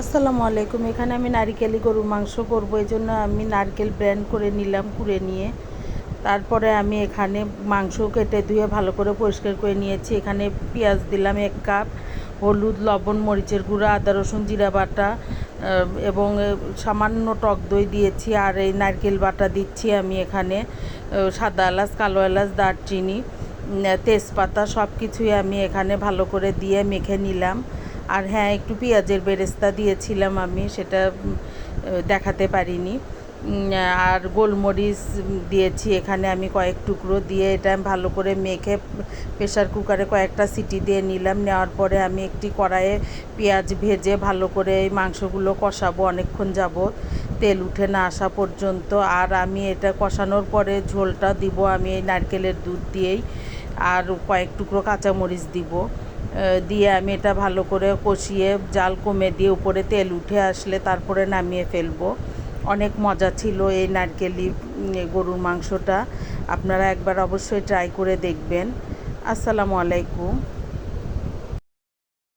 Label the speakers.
Speaker 1: আসসালামু আলাইকুম। এখানে আমি নারিকেলি গরুর মাংস করব, এই জন্য আমি নারকেল ব্লেন্ড করে নিলাম কুড়ে নিয়ে। তারপরে আমি এখানে মাংস কেটে ধুয়ে ভালো করে পরিষ্কার করে নিয়েছি। এখানে পেঁয়াজ দিলাম 1 কাপ, হলুদ, লবণ, মরিচের গুঁড়া, আদা রসুন জিরা বাটা এবং সামান্য টক দই দিয়েছি। আর এই নারকেল বাটা দিচ্ছি আমি এখানে, সাদা এলাচ, কালো এলাচ, দারচিনি, তেজপাতা সব কিছুই আমি এখানে ভালো করে দিয়ে মেখে নিলাম। আর হ্যাঁ, একটু পেঁয়াজের বেরেস্তা দিয়েছিলাম আমি, সেটা দেখাতে পারিনি। আর গোলমরিচ দিয়েছি এখানে আমি কয়েক টুকরো, দিয়ে এটা ভালো করে মেখে প্রেশার কুকারে কয়েকটা সিটি দিয়ে নিলাম। নেওয়ার পরে আমি একটি কড়াইয়ে পেঁয়াজ ভেজে ভালো করে এই মাংসগুলো কষাবো অনেকক্ষণ যাবত, তেল উঠে না আসা পর্যন্ত। আর আমি এটা কষানোর পরে ঝোলটা দিব আমি এই নারকেলের দুধ দিয়েই, আর কয়েক টুকরো কাঁচামরিচ দিব। দিয়ে আমি এটা ভালো করে কষিয়ে জাল কমে দিয়ে উপরে তেল উঠে আসলে তারপরে নামিয়ে ফেলবো। অনেক মজা ছিল এই নারকেলি গরুর মাংসটা। আপনারা একবার অবশ্যই ট্রাই করে দেখবেন। আসসালামু আলাইকুম।